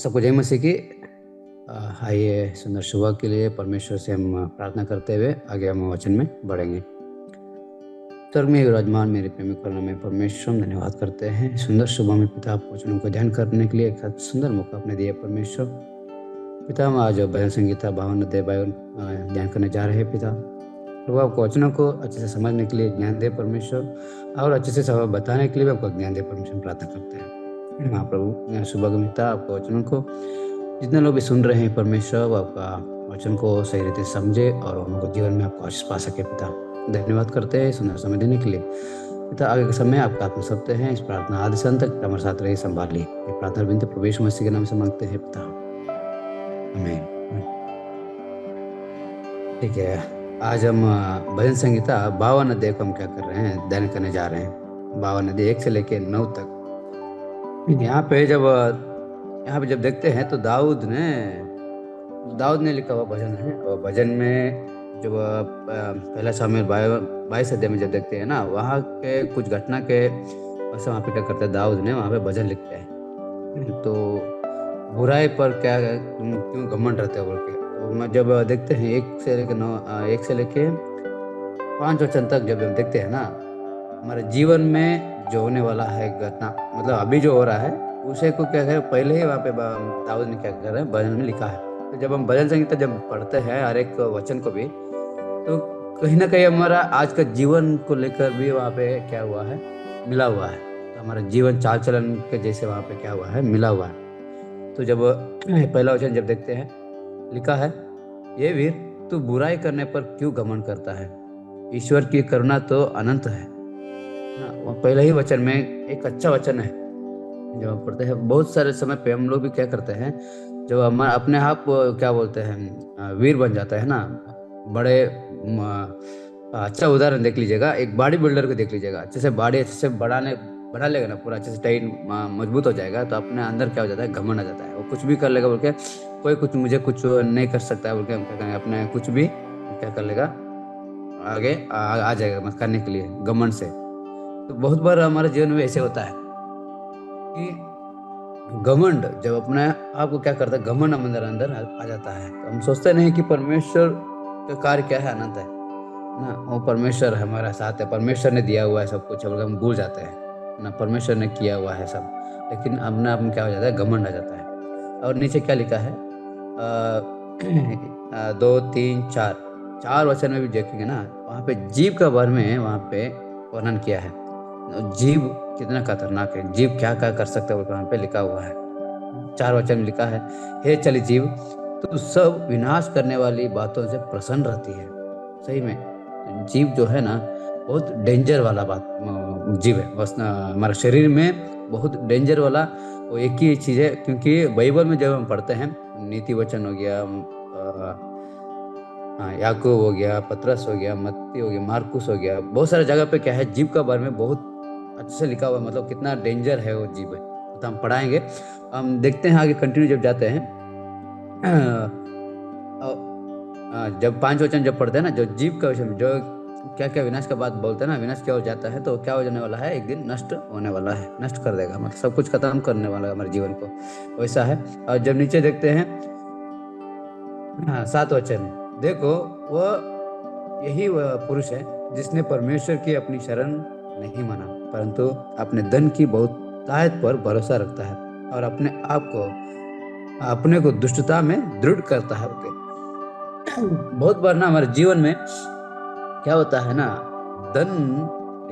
सबको जय मसीह की। आइए सुंदर सुबह के लिए परमेश्वर से हम प्रार्थना करते हुए आगे हम वचन में बढ़ेंगे। स्वर्ग में विराजमान मेरे प्रेमी करुणा में परमेश्वर हम धन्यवाद करते हैं। सुंदर सुबह में पिता आपके वचनों को ध्यान करने के लिए एक सुंदर मौका अपने दिया परमेश्वर। पिता हम आज भजन संगीता 52 अध्याय 52 ध्यान करने जा रहे हैं। पिता प्रभु आपको वचनों को अच्छे से समझने के लिए ज्ञान दे परमेश्वर, और अच्छे से सब बताने के लिए भी आपको ज्ञान दे परमेश्वर प्रार्थना करते हैं। हाँ प्रभु, सुबह के मिता आपको वचनों को जितने लोग भी सुन रहे हैं परमेश्वर, वो आपका वचन को सही रीति से समझे और उनको जीवन में आपको आशीष पा सके। पिता धन्यवाद करते हैं सुंदर समय देने के लिए। पिता आगे के समय आपका आत्मा सकते हैं। इस प्रार्थना आदि से अंत तक हमारे साथ रहे, संभालिए। ये प्रार्थना विनती प्रभु यीशु मसीह के नाम से मांगते हैं पिता, आमीन। ठीक है, आज हम भजन संगीता 52 अध्याय को हम क्या कर रहे हैं, ध्यान करने जा रहे हैं। 52 अध्याय 1 से लेके 9 तक। यहाँ पे जब देखते हैं तो दाऊद ने लिखा हुआ भजन है। और भजन में जब पहला शामिल 22 अध्याय में जब देखते हैं ना, वहाँ के कुछ घटना के वहाँ पे क्या करता है, दाऊद ने वहाँ पे भजन लिखता है। तो बुराई पर क्या तुम क्यों घमंड रहते हो बोल के। तो मैं जब देखते हैं 1 से लेके 5 वचन तक जब हम देखते हैं ना, हमारे जीवन में जो होने वाला है घटना, मतलब अभी जो हो रहा है उसे को क्या है, पहले ही वहाँ पे दाऊद ने क्या कर रहे हैं, भजन में लिखा है। तो जब हम भजन संगीता जब पढ़ते हैं हर एक वचन को भी, तो कहीं ना कहीं हमारा आज का जीवन को लेकर भी वहाँ पे क्या हुआ है, मिला हुआ है। तो हमारा जीवन चाल चलन के जैसे वहाँ पे क्या हुआ है, मिला हुआ है। तो जब पहला वचन जब देखते हैं, लिखा है, ये वीर तू बुराई करने पर क्यों घमंड करता है, ईश्वर की करुणा तो अनंत है। वो पहले ही वचन में एक अच्छा वचन है। जब हम पढ़ते हैं बहुत सारे समय पे हम लोग भी क्या करते हैं, जब हम अपने आप क्या बोलते हैं, वीर बन जाता है ना। बड़े अच्छा उदाहरण देख लीजिएगा, एक बॉडी बिल्डर को देख लीजिएगा। अच्छे से बढ़ा लेगा ना, पूरा अच्छे से टाइट मजबूत हो जाएगा, तो अपने अंदर क्या हो जाता है, घमंड आ जाता है। वो कुछ भी कर लेगा बोल के, कोई मुझे कुछ नहीं कर सकता है बोल के हम क्या करेंगे, अपने कुछ भी क्या कर लेगा, आगे आ जाएगा मत करने के लिए घमंड से। तो बहुत बार हमारे जीवन में ऐसे होता है कि घमंड जब अपने आप को क्या करता है, घमंड अंदर आ जाता है। तो हम सोचते नहीं कि परमेश्वर का कार्य क्या है, अनंत है ना। वो परमेश्वर हमारा साथ है, परमेश्वर ने दिया हुआ है सब कुछ, हम भूल जाते हैं ना, परमेश्वर ने किया हुआ है सब। लेकिन अपने आप में क्या हो जाता है, घमंड आ जाता है। और नीचे क्या लिखा है, 2 3 4 वचन में भी देखेंगे ना, वहाँ पे जीव का वर्णन में वहाँ पे वर्णन किया है। जीव कितना खतरनाक है, जीव क्या क्या कर सकता है वहाँ पे लिखा हुआ है। 4 वचन में लिखा है, हे चली जीव तू सब विनाश करने वाली बातों से प्रसन्न रहती है। सही में जीव जो है ना, बहुत डेंजर वाला जीव है। बस हमारे शरीर में बहुत डेंजर वाला वो एक ही चीज है। क्योंकि बाइबल में जब हम पढ़ते हैं, नीति वचन हो गया, याकूब हो गया, पतरस हो गया, मत्ती हो गया, मार्कुस हो गया, बहुत सारे जगह पे क्या है, जीव का बारे में बहुत अच्छे से लिखा हुआ है। मतलब कितना डेंजर है वो जीव है, तो हम पढ़ाएंगे। हम देखते हैं आगे कंटिन्यू जब जाते हैं। जब 5 वचन जब पढ़ते हैं ना, जो जीव का विषय, जो क्या क्या विनाश का बात बोलते हैं ना, विनाश क्या हो जाता है, तो क्या हो जाने वाला है, एक दिन नष्ट होने वाला है, नष्ट कर देगा, मतलब सब कुछ खत्म करने वाला है हमारे जीवन को, वैसा है। और जब नीचे देखते हैं 7 वचन, देखो यही वह पुरुष है जिसने परमेश्वर की अपनी शरण नहीं माना, परंतु अपने धन की बहुतायत पर भरोसा रखता है और अपने को दुष्टता में दृढ़ करता है। बहुत बार ना हमारे जीवन में क्या होता है ना, धन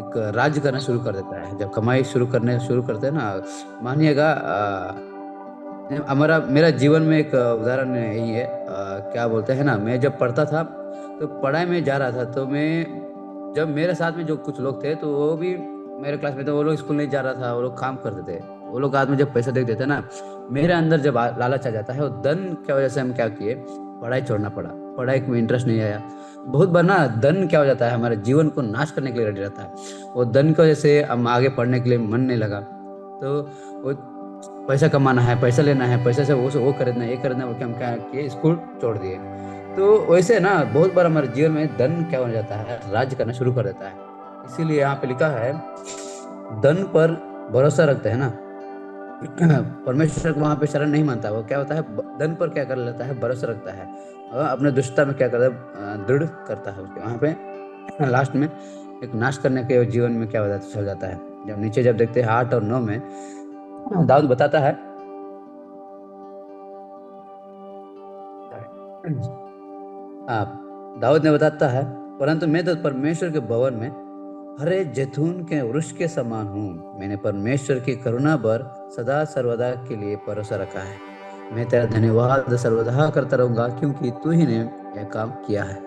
एक राज्य करना शुरू कर देता है। जब कमाई शुरू करते हैं ना, मानिएगा मेरा जीवन में एक उदाहरण यही है। क्या बोलते हैं ना, मैं जब पढ़ता था तो पढ़ाई में जा रहा था, तो जब मेरे साथ में जो कुछ लोग थे, तो वो भी मेरे क्लास में थे, वो लोग स्कूल नहीं जा रहा था, वो लोग काम करते थे। वो लोग हाथ में जब पैसा देख देते ना, मेरे अंदर जब लालच आ जाता है, वो धन की वजह से हम क्या किए, पढ़ाई छोड़ना पड़ा, पढ़ाई में इंटरेस्ट नहीं आया। बहुत बार ना धन क्या हो जाता है, हमारे जीवन को नाश करने के लिए रेडी रहता है। वो धन की वजह से हम आगे पढ़ने के लिए मन नहीं लगा। तो वो पैसा कमाना है, पैसा लेना है, पैसे से वो खरीदना है, ये खरीदना है बोल के हम क्या किए, स्कूल छोड़ दिए। तो वैसे ना बहुत बार हमारे जीवन में धन क्या हो जाता है, राज्य करना शुरू कर देता है। इसीलिए यहाँ पे लिखा है, धन पर भरोसा रखते हैं ना, परमेश्वर को वहां पे शरण नहीं मानता, वो क्या होता है, धन पर क्या कर लेता है, भरोसा रखता है, और अपने दुष्टता में क्या करता है, दृढ़ करता है उसके वहां पे। लास्ट में एक नाश करने के जीवन में क्या हो जाता, चल जाता है। जब नीचे जब देखते हैं 8 और 9 में, दाऊद बताता है, आप दाऊद ने बताता है, परंतु मैं तो परमेश्वर के भवन में हरे जैतून के वृक्ष के समान हूँ। मैंने परमेश्वर की करुणा पर सदा सर्वदा के लिए भरोसा रखा है। मैं तेरा धन्यवाद सर्वदा करता रहूंगा, क्योंकि तू ही ने यह काम किया है।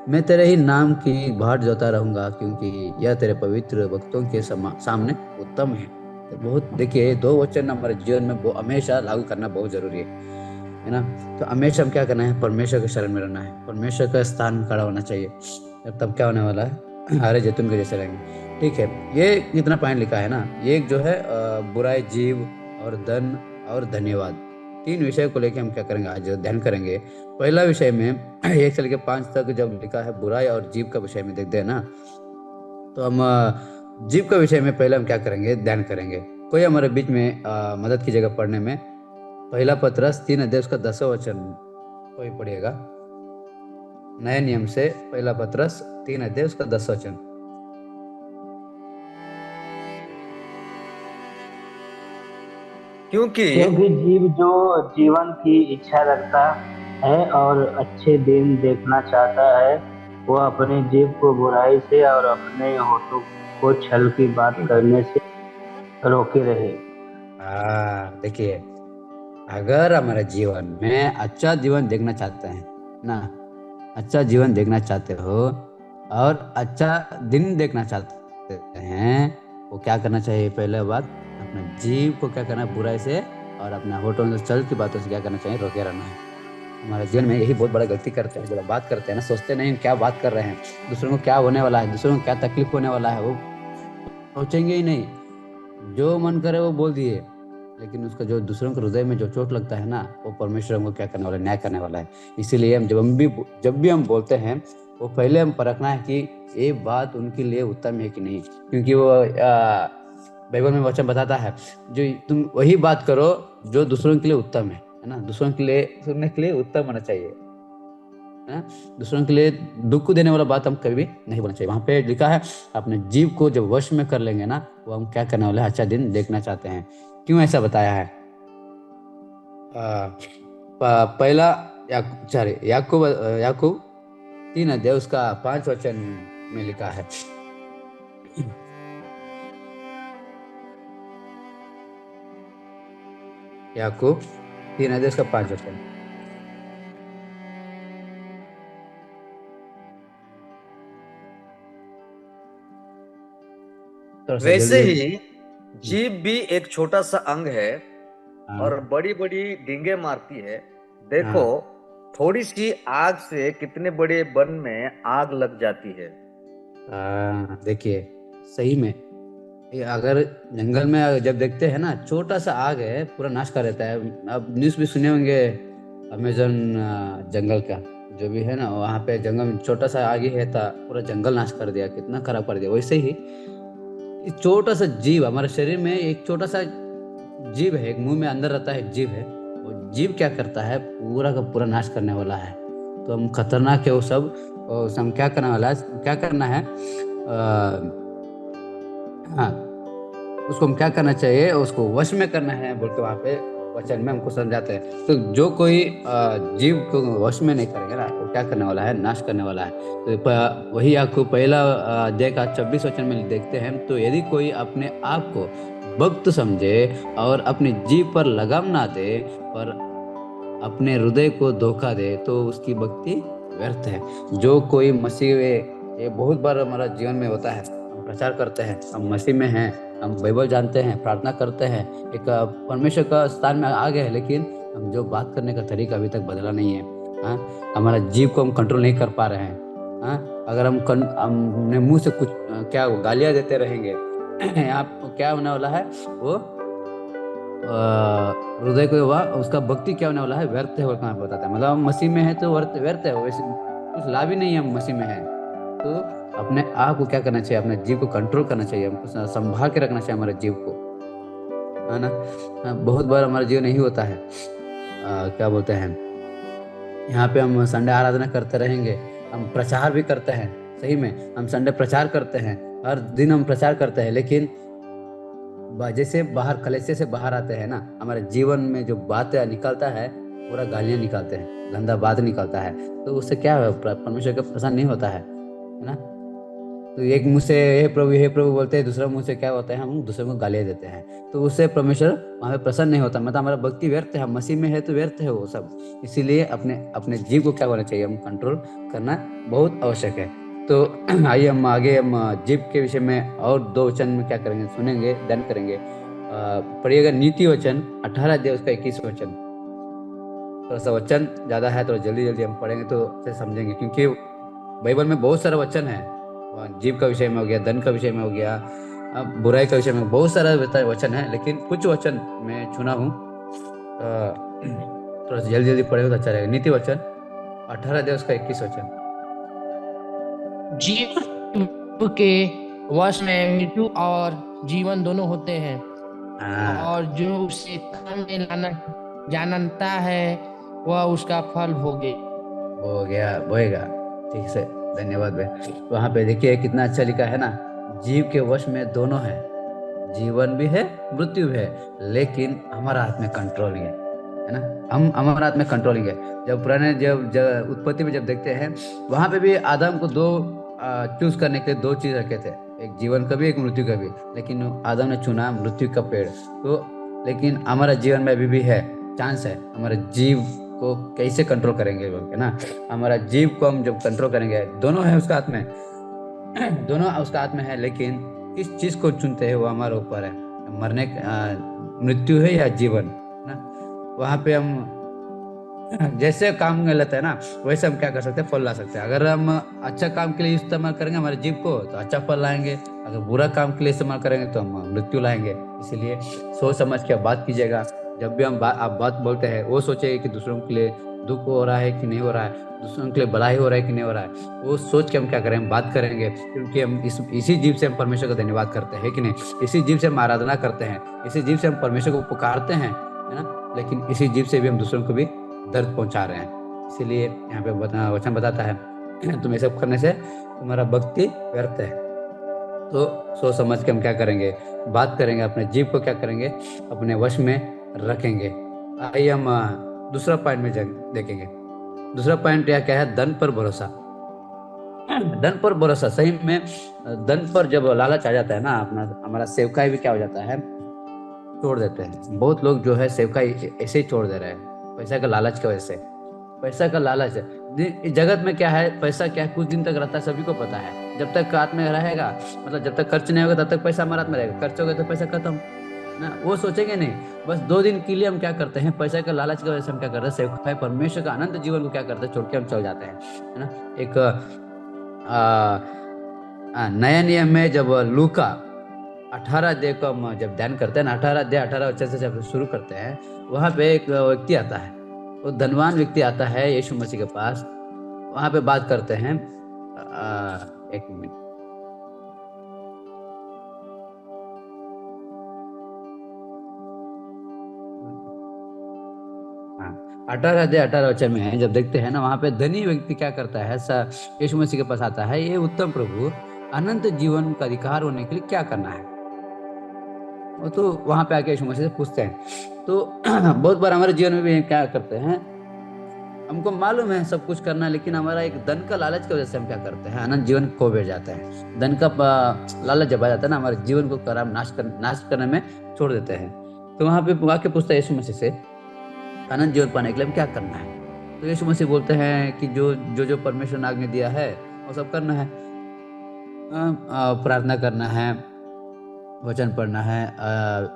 मैं तेरे ही नाम की बाट जोता रहूंगा, क्योंकि यह तेरे पवित्र भक्तों के सामने उत्तम है। तो बहुत देखिए, 2 वचन हमारे जीवन में वो हमेशा लागू करना बहुत जरूरी है ना। तो हमेशा हम क्या करना है, परमेश्वर के शरण में रहना है, परमेश्वर का स्थान में खड़ा होना चाहिए। तब क्या होने वाला है, हरे जैतून के जैसे रहेंगे। ठीक है, ये इतना पॉइंट लिखा है ना। ये एक जो है बुराई, जीव और धन और धन्यवाद, 3 विषय को लेकर हम क्या करेंगे, आज ध्यान करेंगे। पहला विषय में 1 से लेकर 5 तक जब लिखा है बुराई और जीव का विषय में देखते हैं ना, तो हम जीव का विषय में पहले हम क्या करेंगे, ध्यान करेंगे। कोई हमारे बीच में मदद की जगह पढ़ने में, पहला पत्रस 3 अध्याय उसका 10वां वचन कोई पढ़िएगा, नए नियम से पहला पत्रस 3 अध्याय उसका 10वां वचन। क्योंकि क्योंकि जीव जो जीवन की इच्छा रखता है और अच्छे दिन देखना चाहता है, वह अपने जीव को बुराई से और अपने होठों को छल की बात करने से रोके रहे। देखिए, अगर हमारे जीवन में अच्छा जीवन देखना चाहते हैं ना, अच्छा जीवन देखना चाहते हो और अच्छा दिन देखना चाहते हैं, वो क्या करना चाहिए, पहले बात, अपने जीव को क्या करना है, बुराई से और अपने होठों से चल की बातों से क्या करना चाहिए, रोके रहना है। हमारे जीवन में यही बहुत बड़ा गलती करते हैं, जब हम बात करते हैं ना, सोचते नहीं क्या बात कर रहे हैं, दूसरों को क्या होने वाला है, दूसरों को क्या तकलीफ होने वाला है, वो सोचेंगे ही नहीं, जो मन करे वो बोल दिए। लेकिन उसका जो दूसरों के हृदय में जो चोट लगता है ना, वो परमेश्वर हमको क्या करने वाला है, न्याय करने वाला है। इसीलिए हम जब भी हम बोलते हैं, वो पहले हम परखना है कि ये बात उनके लिए उत्तम है कि नहीं। क्योंकि वो बाइबल में वचन बताता है, जो तुम वही बात करो जो दूसरों के लिए उत्तम है ना, दूसरों के लिए सुनने के लिए उत्तम होना चाहिए, है ना। दूसरों के लिए दुख देने वाला बात हम कभी भी नहीं बोलना चाहिए। वहां पे लिखा है, अपने जीव को जब वश में कर लेंगे ना, वो हम क्या करने वाले हैं, अच्छा दिन देखना चाहते हैं। क्यों ऐसा बताया है, पहला याकूब याकूब 3 अध्याय उसका 5 वचन में लिखा है, याकूब 3 अध्याय उसका 5 वचन। थोड़ा सा वैसे जल्दी ही जल्दी। जीभ भी एक छोटा सा अंग है हाँ और बड़ी बड़ी डींगे मारती है। देखो, हाँ थोड़ी सी आग से कितने बड़े वन में आग लग जाती है। हाँ, देखिए, सही में ये अगर जंगल में जब देखते हैं ना, छोटा सा आग है पूरा नाश कर देता है। आप न्यूज़ भी सुने होंगे, अमेजन जंगल का जो भी है ना, वहाँ पे जंगल में छोटा सा आग ही है था, पूरा जंगल नाश कर दिया, कितना खराब कर दिया। वैसे ही ये छोटा सा जीव हमारे शरीर में, एक छोटा सा जीव है, एक मुंह में अंदर रहता है, एक जीव है। वो जीव क्या करता है, पूरा का पूरा नाश करने वाला है। तो हम खतरनाक है वो सब, और हम क्या करने वाला है, क्या करना है, हाँ, उसको हम क्या करना चाहिए, उसको वश में करना है बोल के वहां पे वचन में हमको समझाते हैं। तो जो कोई जीव को वश में नहीं करेगा ना, वो क्या करने वाला है, नाश करने वाला है। तो वही आपको पहला अध्याय का 26 वचन में देखते हैं, तो यदि कोई अपने आप को भक्त समझे और अपनी जीभ पर लगाम ना दे, पर अपने हृदय को धोखा दे, तो उसकी भक्ति व्यर्थ है। जो कोई मसीह, ये बहुत बार हमारा जीवन में होता है, हम प्रचार करते हैं, हम मसीह में हैं, हम बाइबल जानते हैं, प्रार्थना करते हैं, एक परमेश्वर का स्थान में आ गए हैं, लेकिन हम जो बात करने का तरीका अभी तक बदला नहीं है। हाँ, हमारा जीव को हम कंट्रोल नहीं कर पा रहे हैं। हाँ, अगर हमने मुंह से कुछ क्या गालियां देते रहेंगे, आपको क्या होने वाला है, वो हृदय को हुआ, उसका भक्ति क्या होने वाला है, व्यर्थ है। और कहाँ पे बताता है, मतलब हम मसीह में है तो व्यर्थ व्यर्थ है, वैसे कुछ लाभ ही नहीं है, हम मसीह में है तो। अपने आप को क्या करना चाहिए, अपने जीव को कंट्रोल करना चाहिए, हमको संभाल के रखना चाहिए हमारे जीव को। है ना। बहुत बार हमारा जीवन यही होता है। क्या बोलते हैं, यहाँ पे हम संडे आराधना करते रहेंगे, हम प्रचार भी करते हैं, सही में हम संडे प्रचार करते हैं, हर दिन हम प्रचार करते हैं, लेकिन जैसे बाहर कलेजे से बाहर आते हैं ना, हमारे जीवन में जो बातें निकलता है पूरा गालियां निकालते हैं, गंदा बात निकलता है, तो उससे क्या है, परमेश्वर का प्रसन्न नहीं होता है ना। तो एक मुंह से हे प्रभु बोलते हैं, दूसरा मुंह से क्या होता है, हम दूसरे को गालियां देते हैं, तो उससे परमेश्वर वहाँ पे प्रसन्न नहीं होता, मतलब हमारा भक्ति व्यर्थ है, मसीह में है तो व्यर्थ है वो सब। इसीलिए अपने अपने जीव को क्या होना चाहिए, हम कंट्रोल करना बहुत आवश्यक है। तो आइए हम आगे हम जीव के विषय में और 2 वचन में क्या करेंगे, सुनेंगे, ध्यान करेंगे। पढ़िएगा नीति वचन 18 अध्याय उसका 21 वचन। थोड़ा सा वचन ज्यादा है, तो जल्दी जल्दी हम पढ़ेंगे तो अच्छे से समझेंगे, क्योंकि बाइबल में बहुत सारा वचन है। जीव का विषय में हो गया, धन का विषय में हो गया, बुराई का विषय में बहुत सारा वचन है, लेकिन कुछ वचन मैं चुना हूँ। थोड़ा सा जल्दी जल्दी पढ़ेगा तो अच्छा रहेगा। नीति वचन 18 अध्याय उसका 21 वचन। जीव के वश में मृत्यु और जीवन दोनों होते हैं, और जो उसे काम में लाना जानता है वह उसका फल भोगे। हो गया, बोएगा, ठीक से, धन्यवाद भाई। वहां पे देखिए कितना अच्छा लिखा है ना, जीव के वश में दोनों है, जीवन भी है मृत्यु भी है, लेकिन हमारा हाथ में कंट्रोलिंग है ना, हम हमारा हाथ में कंट्रोलिंग है। जब पुराने जब उत्पत्ति में जब देखते हैं, वहां पे भी आदम को 2 चूज करने के लिए 2 चीज रखे थे, एक जीवन का भी एक मृत्यु का भी, लेकिन आदम ने चुना मृत्यु का पेड़। तो लेकिन हमारा जीवन में अभी भी है, चांस है, हमारे जीव को कैसे कंट्रोल करेंगे लोग, है ना। हमारा जीव को हम जब कंट्रोल करेंगे, दोनों है उसका हाथ में, दोनों उसका हाथ में है, लेकिन किस चीज को चुनते हैं वो हमारे ऊपर है, मरने मृत्यु है या जीवन ना। वहां पे हम जैसे काम में लेते हैं ना, वैसे हम क्या कर सकते हैं, फल ला सकते हैं। अगर हम अच्छा काम के लिए इस्तेमाल करेंगे हमारे जीव को तो अच्छा फल लाएंगे, अगर बुरा काम के लिए इस्तेमाल करेंगे तो हम मृत्यु लाएंगे। इसीलिए सोच समझ के बात कीजिएगा। जब भी हम आप बात बोलते हैं, वो सोचिए कि दूसरों के लिए दुख हो रहा है कि नहीं हो रहा है, दूसरों के लिए भलाई हो रहा है कि नहीं हो रहा है, वो सोच के हम क्या करें, बात करेंगे, क्योंकि हम इसी जीव से हम परमेश्वर का धन्यवाद करते हैं कि नहीं, इसी जीव से हम आराधना करते हैं, इसी जीव से हम परमेश्वर को पुकारते हैं, है ना। लेकिन इसी जीव से भी हम दूसरों को भी दर्द पहुंचा रहे हैं। इसीलिए यहाँ पे वचन बताता है तुम ये सब करने से तुम्हारा भक्ति व्यर्थ है। तो सोच समझ के हम क्या करेंगे, बात करेंगे, अपने जीव को क्या करेंगे, अपने वश में रखेंगे। आइए हम दूसरा पॉइंट में देखेंगे। दूसरा पॉइंट क्या है, धन पर भरोसा। धन पर भरोसा, सही में धन पर जब लालच आ जाता है ना, अपना हमारा सेवकाई भी क्या हो जाता है, छोड़ देते हैं। बहुत लोग जो है सेवकाई ऐसे ही छोड़ दे रहे हैं, पैसा का लालच की वजह से। पैसा का लालच है जगत में, क्या है पैसा, क्या है कुछ दिन तक रहता है, सभी को पता है। जब तक हाथ में रहेगा, मतलब जब तक खर्च नहीं होगा तब तक पैसा हमारे हाथ में रहेगा, खर्च हो गया तो पैसा खत्म ना, वो सोचेंगे नहीं। बस 2 दिन के लिए हम क्या करते हैं, पैसा का लालच की वजह से हम क्या करते हैं, सेवकाई परमेश्वर का अनंत जीवन को क्या करते हैं, छोड़ के हम चल जाते हैं, है ना। एक नया नियम में जब लूका 18 अध्याय को हम जब ध्यान करते हैं ना, 18 अध्याय 18 वचन से जब शुरू करते हैं, वहां पे एक व्यक्ति आता है, वो धनवान व्यक्ति आता है यीशु मसीह के पास। वहां पे बात करते हैं, एक मिनट, हाँ, 18 अध्याय 18 वचन में है, जब देखते हैं ना, वहां पे धनी व्यक्ति क्या करता है, यीशु मसीह के पास आता है, ये उत्तम प्रभु, अनंत जीवन का अधिकार होने के लिए क्या करना है। वो तो वहां पे आके यीशु मसीह से पूछते हैं। तो बहुत बार हमारे जीवन में भी क्या करते हैं, हमको मालूम है सब कुछ करना, लेकिन हमारा एक धन का लालच की वजह से हम क्या करते हैं, अनंत जीवन खो बैठ जाते हैं। धन का लालच जब आ जाता है ना, हमारे जीवन को नाश करने में छोड़ देते हैं। तो वहां पे वाक्य पूछता है यीशु मसीह से, अनंत जीवन पाने के लिए क्या करना है। तो यीशु मसीह बोलते हैं कि जो परमेश्वर ने आज्ञा दिया है वो सब करना है, प्रार्थना करना है, वचन पढ़ना है,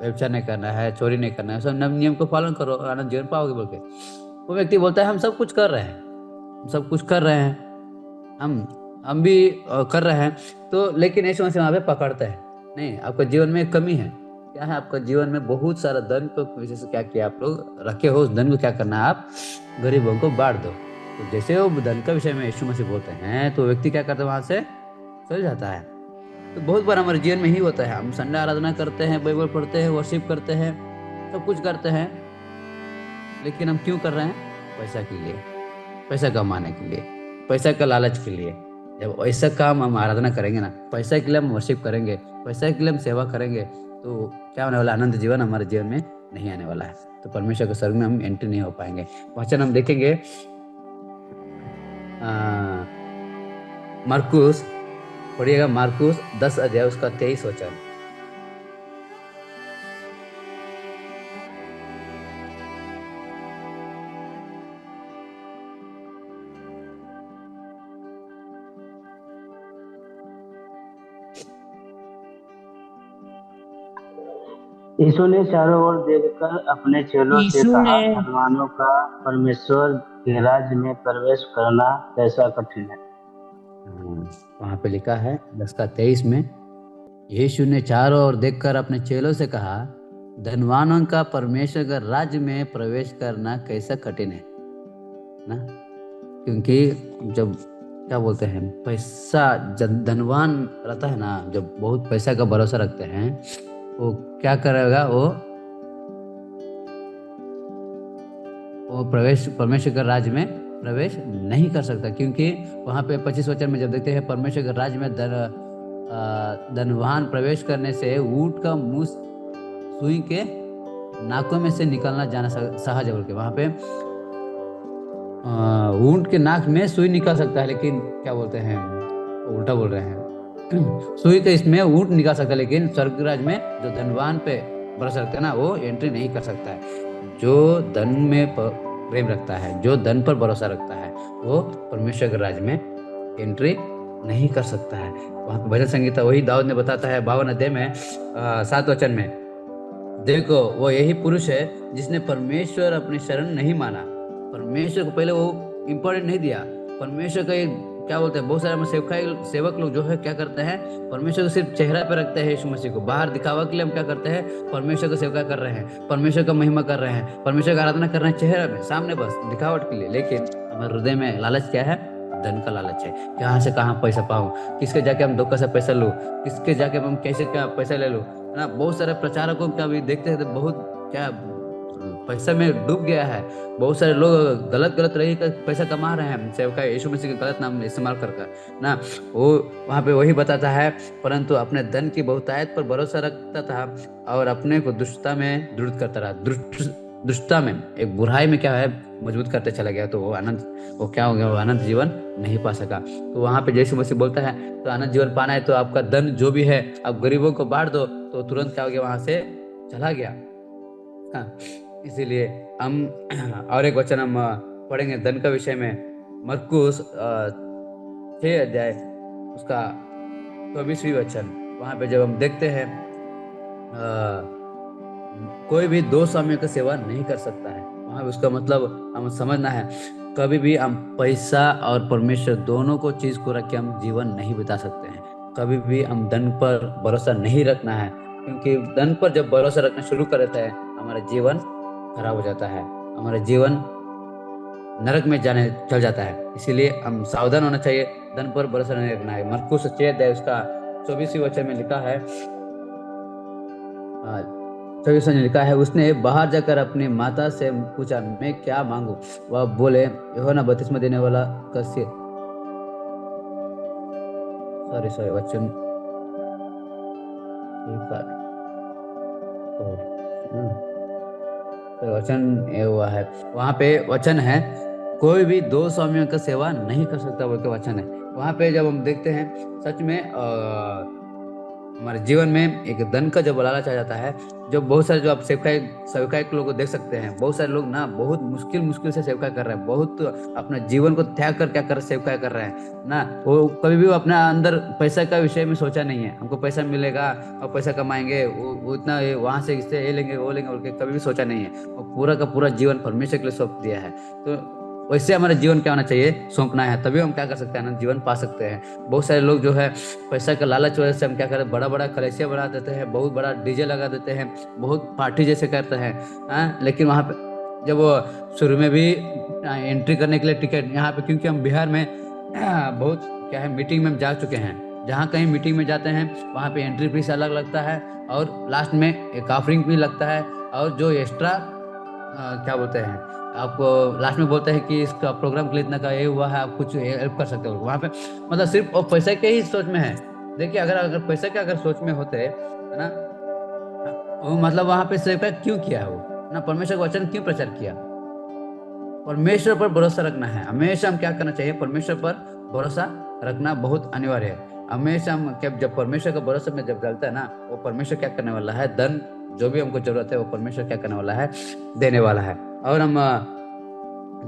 व्यभिचार नहीं करना है, चोरी नहीं करना है, सब नियम को पालन करो, आनंद जीवन पाओगे बोल के। वो व्यक्ति बोलता है हम सब कुछ कर रहे हैं, हम सब कुछ कर रहे हैं, हम भी कर रहे हैं। तो लेकिन यीशु मसीह वहां पे पकड़ते हैं, नहीं, आपका जीवन में एक कमी है। क्या है, आपका जीवन में बहुत सारा धन को वजह से क्या किया आप लोग रखे हो, उस धन को क्या करना है, आप गरीबों को बांट दो। तो जैसे वो धन का विषय में यीशु मसीह बोलते हैं, तो व्यक्ति क्या करता है, वहां से चल जाता है। तो बहुत बार हमारे जीवन में ही होता है, हम संडे आराधना करते हैं, बाइबल पढ़ते हैं, वर्शिप करते हैं, सब कुछ करते हैं, लेकिन हम क्यों कर रहे हैं? पैसा के लिए, पैसा कमाने के लिए, पैसा का लालच के लिए। जब ऐसा काम हम आराधना करेंगे ना, पैसा के लिए हम वर्शिप करेंगे, पैसा के लिए हम सेवा करेंगे, तो क्या होने वाला? आनंद जीवन हमारे जीवन में नहीं आने वाला है। तो परमेश्वर के स्वर्ग में हम एंट्री नहीं हो पाएंगे। वचन हम देखेंगे मरकुस, पढ़िएगा मरकुस 10 अध्याय उसका 23 वचन। यीशु ने चारों ओर देखकर अपने चेलों से यीशु कहा, ने धनवानों का परमेश्वर के राज्य में प्रवेश करना कैसा कठिन है। वहां पे लिखा है 10 का 23 में, यीशु ने चारों ओर देखकर अपने चेलों से कहा, धनवानों का परमेश्वर का राज्य में प्रवेश करना कैसा कठिन है ना। क्योंकि जब क्या बोलते हैं, पैसा, जब धनवान रहता है ना, जब बहुत पैसा का भरोसा रखते हैं, वो क्या करेगा? वो परमेश्वर के राज्य में प्रवेश नहीं कर सकता। क्योंकि वहाँ पे 25 वचन में जब देखते हैं, परमेश्वर के राज्य में धनवान प्रवेश करने से ऊंट का मुंह सुई के नाकों में से निकलना जाना सहज है बोल के। वहाँ पे ऊंट के नाक में सुई निकल सकता है, लेकिन क्या बोलते हैं, उल्टा बोल रहे हैं। सुई के इसमें ऊंट निकाल सकता है, लेकिन स्वर्ग राज्य में जो धनवान पे भरोसा रखता है ना, वो एंट्री नहीं कर सकता है। जो धन में प्रेम रखता है, जो धन पर भरोसा रखता है, वो परमेश्वर के राज्य में एंट्री नहीं कर सकता है। वहाँ पे भजन संगीता वही दाऊद ने बताता है 52 अध्याय में 7 वचन में, देखो वो यही पुरुष है जिसने परमेश्वर अपनी शरण नहीं माना। परमेश्वर को पहले वो इम्पोर्टेंट नहीं दिया। परमेश्वर का क्या बोलते हैं, बहुत सारे सेवक लोग जो है क्या करते हैं, परमेश्वर को सिर्फ चेहरा पे रखते हैं। यीशु मसीह को बाहर दिखावा के लिए हम क्या करते हैं, परमेश्वर को सेवका कर रहे हैं, परमेश्वर का महिमा कर रहे हैं, परमेश्वर का आराधना कर रहे हैं चेहरा में, सामने, बस दिखावट के लिए। लेकिन हमारे हृदय में लालच क्या है? धन का लालच है। कहाँ से कहाँ पैसा पाऊँ, किसके जाके हम धोखा से पैसा लूँ, किसके जाके हम कैसे क्या पैसा ले लूँ, है ना। बहुत सारे प्रचारकों का भी देखते हैं तो बहुत क्या पैसा में डूब गया है। बहुत सारे लोग गलत रही कर पैसा कमा रहे हैं, सेवका यीशु मसीह का गलत नाम इस्तेमाल कर ना। वो वहाँ पे वही बताता है, परंतु अपने धन की बहुतायत पर भरोसा रखता था और अपने को दुष्टता में दृढ़ करता रहा। दुष्टता में, एक बुराई में क्या है, मजबूत करते चला गया। तो वो क्या हो गया, वो आनंद जीवन नहीं पा सका। तो वहाँ पे यीशु मसीह बोलता है, तो आनंद जीवन पाना है तो आपका धन जो भी है आप गरीबों को बांट दो। तो तुरंत क्या हो गया, वहां से चला गया। हाँ, इसीलिए हम और एक वचन हम पढ़ेंगे धन का विषय में, मरकुस 6 अध्याय उसका 24वां वचन। वहां पे जब हम देखते हैं कोई भी 2 स्वामियों की सेवा नहीं कर सकता है। वहां उसका मतलब हम समझना है, कभी भी हम पैसा और परमेश्वर दोनों को चीज को रख के हम जीवन नहीं बिता सकते हैं। कभी भी हम धन पर भरोसा नहीं रखना है, क्योंकि धन पर जब भरोसा रखना शुरू कर देता है, हमारा जीवन खराब हो जाता है, हमारा जीवन नरक में जाने चल जाता है। इसीलिए हम सावधान होना चाहिए, धन पर भरोसा नहीं रखना है। मरकुस 6 अध्याय उसका 24वें वचन में लिखा है, 24 में लिखा है, उसने बाहर जाकर अपनी माता से पूछा, मैं क्या मांगू? वह बोले, यूहन्ना बपतिस्मा देने वाला का सिर। सॉरी वचन वचन ये हुआ है, वहां पे वचन है, कोई भी 2 स्वामियों का सेवा नहीं कर सकता बोल के वचन है। वहां पे जब हम देखते हैं सच में हमारे जीवन में एक धन का जब लालच आ जाता है, जो बहुत सारे जो आप सेवकाई के लोगों को देख सकते हैं, बहुत सारे लोग ना बहुत मुश्किल से सेवकाई कर रहे हैं, बहुत अपना जीवन को त्याग कर क्या कर सेवकाई कर रहे हैं ना। वो कभी भी अपना अंदर पैसा का विषय में सोचा नहीं है, हमको पैसा मिलेगा और पैसा कमाएंगे, वो इतना वहां से इससे ये लेंगे वो लेंगे बोल के कभी भी सोचा नहीं है। वो पूरा का पूरा जीवन परमेश्वर के लिए सौंप दिया है। तो वैसे हमारा जीवन क्या होना चाहिए, सौंपना है, तभी हम क्या कर सकते हैं, आनंद जीवन पा सकते हैं। बहुत सारे लोग जो है पैसा का लालच वजह से हम क्या करते हैं, बड़ा कलेसिया बना देते हैं, बहुत बड़ा डीजे लगा देते हैं, बहुत पार्टी जैसे करते हैं। लेकिन वहाँ पे जब वो शुरू में भी एंट्री करने के लिए टिकट यहाँ पे, क्योंकि हम बिहार में बहुत क्या है मीटिंग में हम जा चुके हैं, जहाँ कहीं मीटिंग में जाते हैं वहाँ पे एंट्री फीस अलग लगता है, और लास्ट में एक ऑफरिंग भी लगता है, और जो एक्स्ट्रा क्या बोलते हैं, आपको लास्ट में बोलते हैं कि इसका प्रोग्राम के लिए इतना का ये हुआ है, आप कुछ हेल्प कर सकते हो वहाँ पे। मतलब सिर्फ वो पैसे के ही सोच में है। देखिए अगर अगर पैसे के अगर सोच में होते है ना, वो मतलब वहाँ पे सिर्फ क्यों किया है वो ना, परमेश्वर का वचन क्यों प्रचार किया। परमेश्वर पर भरोसा रखना है हमेशा। हम क्या करना चाहिए, परमेश्वर पर भरोसा रखना बहुत अनिवार्य है हमेशा। हम क्या, जब परमेश्वर का भरोसा में जब डालता है ना, वो परमेश्वर क्या करने वाला है, धन जो भी हमको जरूरत है वो परमेश्वर क्या करने वाला है, देने वाला है। और हम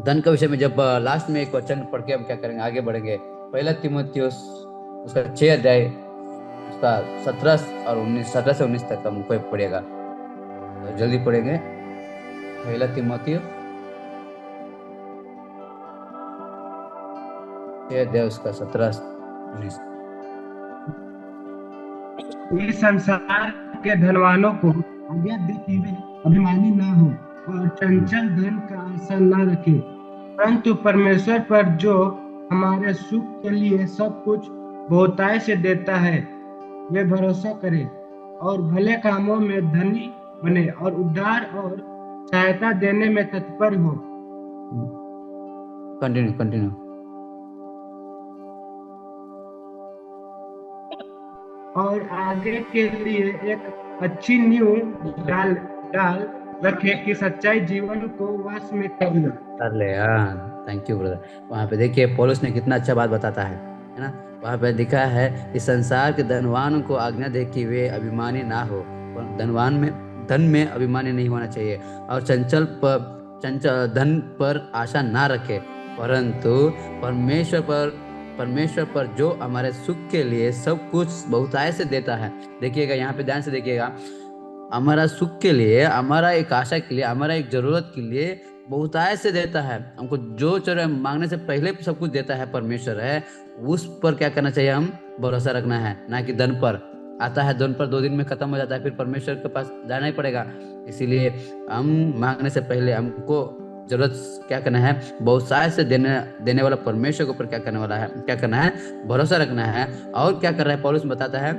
धन के विषय में जब लास्ट में एक वचन पढ़ के हम क्या करेंगे, आगे बढ़ेंगे। पहला तीमुथियुस उसका 6 अध्याय उसका 17 से 19 तक हमको पढ़ेगा, तो जल्दी पढ़ेंगे। पहला तीमुथियुस 6 अध्याय उसका 17-19। इस संसार के धनवानों को आज्ञा देते हुए अभिमानी ना हो और चंचल धन का आशा ना रखे, परंतु परमेश्वर पर जो हमारे सुख के लिए सब कुछ बहुतायत से देता है वे भरोसा करे और भले कामों में धनी बने और उद्धार और सहायता देने में तत्पर हो। कंटिन्यू। और आगे के लिए एक अच्छी नींव डाल रखे कि सच्चाई जीवन को वश में कर ले। हाँ, थैंक यू ब्रदर। वहाँ पे देखिए पौलुस ने कितना अच्छा बात बताता है ना। वहाँ पे लिखा है कि संसार के धनवानों को आज्ञा दे कि वे अभिमानी ना हो, धन में अभिमानी नहीं होना चाहिए, और चंचल धन पर आशा ना रखे, परंतु परमेश्वर पर जो हमारे सुख के लिए सब कुछ बहुतायत से देता है। देखिएगा यहाँ पे ध्यान से देखिएगा, हमारा सुख के लिए, हमारा एक आशा के लिए, हमारा एक जरूरत के लिए बहुतायत से देता है। हमको जो चाहिए मांगने से पहले सब कुछ देता है परमेश्वर है, उस पर क्या करना चाहिए, हम भरोसा रखना है, ना कि धन पर। आता है धन पर 2 दिन में खत्म हो जाता है, फिर परमेश्वर के पास जाना ही पड़ेगा। इसीलिए हम मांगने से पहले हमको जरूरत क्या करना है, बहुतायत से देने वाला परमेश्वर के ऊपर क्या करना है, भरोसा रखना है। और क्या कर रहा है पौलुस बताता है,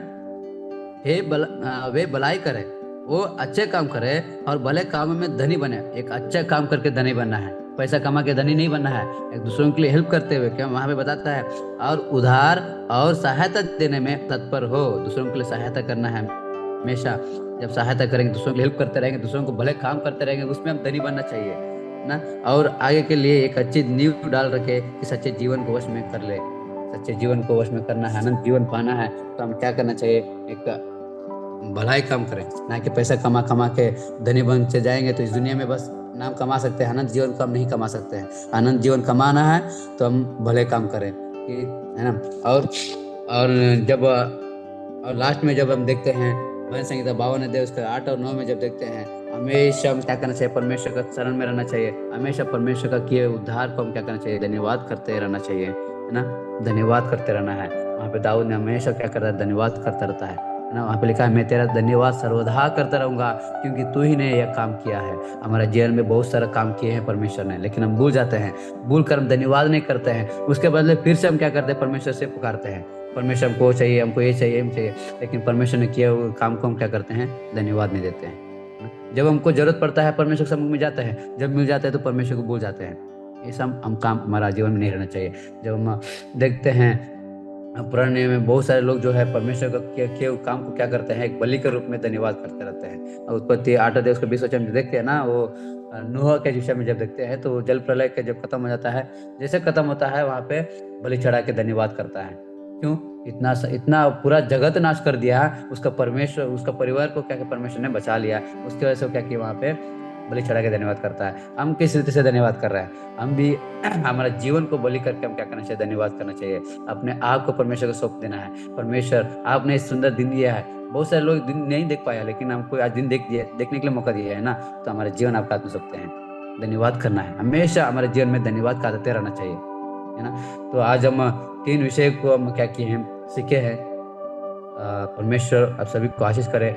वे भलाई करे, वो अच्छे काम करे और भले कामों में धनी बने। एक अच्छा काम करके धनी बनना है, पैसा कमा के धनी नहीं बनना है, एक दूसरों के लिए हेल्प करते हुए, क्या वहाँ पे बताता है, और उधार और सहायता देने में तत्पर हो। दूसरों के लिए सहायता करना है हमेशा। जब सहायता करेंगे, दूसरों की हेल्प करते रहेंगे, दूसरों को भले काम करते रहेंगे, उसमें हम धनी बनना चाहिए ना। और आगे के लिए एक अच्छी नींव डाल रखे कि सच्चे जीवन को वश में कर ले। सच्चे जीवन को वश में करना है, अनंत जीवन पाना है, तो हम क्या करना चाहिए, एक भलाई काम करें, ना कि पैसा कमा के धनी बन से जाएंगे तो इस दुनिया में बस नाम कमा सकते हैं, अनंत जीवन को हम नहीं कमा सकते हैं। अनंत जीवन कमाना है तो हम भले काम करें, है ना। और लास्ट में जब हम देखते हैं भजन संहिता 52 अध्याय उसका 8 और 9 में जब देखते हैं, हमेशा हम क्या करना चाहिए, परमेश्वर का शरण में रहना चाहिए। हमेशा परमेश्वर का किए उद्धार को हम क्या करना चाहिए, धन्यवाद करते रहना चाहिए, है ना। धन्यवाद करते रहना है। वहाँ पे दाऊद ने हमेशा क्या करता है, धन्यवाद करता रहता है ना। वहाँ पे लिखा है, मैं तेरा धन्यवाद सर्वदा करता रहूंगा क्योंकि तू ही ने यह काम किया है। हमारे जीवन में बहुत सारा काम किए हैं परमेश्वर ने, लेकिन हम भूल जाते हैं, भूल कर हम धन्यवाद नहीं करते हैं। उसके बदले फिर से हम क्या करते हैं, परमेश्वर से पुकारते हैं, परमेश्वर हमको चाहिए, हमको ये चाहिए, लेकिन परमेश्वर ने किया हुआ काम को हम क्या करते हैं, धन्यवाद नहीं देते हैं। जब हमको जरूरत पड़ता है परमेश्वर के सम्मुख में जाते हैं, जब मिल जाता है तो परमेश्वर को भूल जाते हैं। ये सब हम काम हमारा जीवन में नहीं रहना चाहिए। जब हम देखते हैं पुराने नियम में बहुत सारे लोग जो है परमेश्वर का किए काम को क्या करते हैं, एक बलि के रूप में धन्यवाद करते रहते हैं। उत्पत्ति 8 अध्याय उसका 20 वचन देखते हैं ना, वो नूह के विषय में जब देखते हैं तो जल प्रलय के जब खत्म हो जाता है, जैसे खत्म होता है वहां पे बलि चढ़ा के धन्यवाद करता है। क्यों? इतना पूरा जगत नाश कर दिया, उसका परिवार को क्या परमेश्वर ने बचा लिया, उसकी वजह से क्या किया, वहां पे बलि चढ़ा के धन्यवाद करता है। हम किस रीति से धन्यवाद कर रहे हैं, हम भी हमारा जीवन को बलि करके हम क्या करना चाहिए, धन्यवाद करना चाहिए। अपने आप को परमेश्वर को सौंप देना है। परमेश्वर आपने इस सुंदर दिन दिया है, बहुत सारे लोग दिन नहीं देख पाया, लेकिन हमको आज दिन देखने के लिए मौका दिया है ना, तो हमारे जीवन आप आत्म सकते हैं। धन्यवाद करना है, हमेशा हमारे जीवन में धन्यवाद करते रहना चाहिए, है ना। तो आज हम 3 विषय को हम क्या किए हैं, सीखे हैं। परमेश्वर आप सभी को आशीष करे,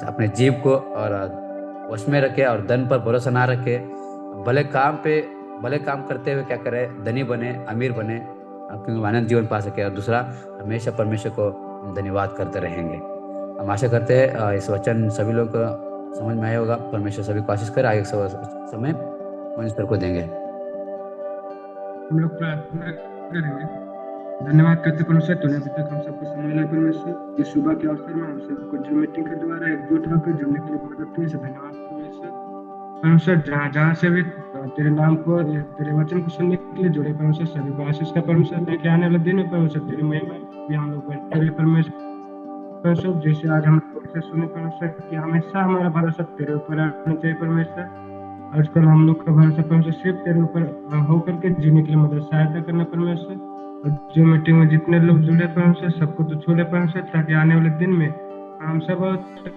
अपने जीव को और वश में रखे और धन पर भरोसा ना रखे। भले काम करते हुए क्या करे, धनी बने, अमीर बने, क्योंकि आनंद जीवन पा सके, और दूसरा हमेशा परमेश्वर को धन्यवाद करते रहेंगे। हम आशा करते हैं इस वचन सभी लोग को समझ में आया होगा। परमेश्वर सभी को आशीष करे, आगे समय परमेश्वर को देंगे। हम लोग प्रार्थना करेंगे। धन्यवाद करते परमेश्वर, तूने अभी तक हम सबको संभाला परमेश्वर। इस सुबह के अवसर में हम सबको जो मीटिंग के द्वारा एकजुट होकर जुड़ने के लिए मदद की, इसे धन्यवाद परमेश्वर। परमेश्वर जहाँ से भी तेरे नाम को, तेरे वचन को सुनने के लिए जुड़े परमेश्वर, सभी को आशीष का परमेश्वर, लेके आने वाले दिन में परमेश्वर तेरी महिमा भी हम लोग बढ़ते रहे परमेश्वर। परमेश्वर जैसे आज हम लोग सुने परमेश्वर कि हमेशा हमारा भरोसा तेरे ऊपर रहना चाहिए परमेश्वर। आजकल हम लोग का भरोसा परमेश्वर सिर्फ तेरे ऊपर होकर के जीने के लिए मदद सहायता करना परमेश्वर। और जो मीटिंग में जितने लोग जुड़े परमेश्वर, सबको तो छोड़े परमेश्वर, ताकि आने वाले दिन में हम सब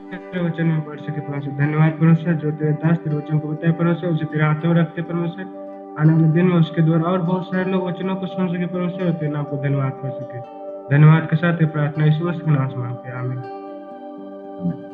तेरे वचन में बढ़ सके परमेश्वर। धन्यवाद परमेश्वर, जो तेरे दास तेरे वचन को बताए परमेश्वर, उसे तेरे हाथों में रखते परमेश्वर। आने वाले दिन में उसके द्वारा और बहुत सारे लोग वचनों को सुन सके परमेश्वर, और तेरे नाम को धन्यवाद कर सके। धन्यवाद के साथ प्रार्थना यीशु मसीह के नाम से मांगते हैं, आमीन।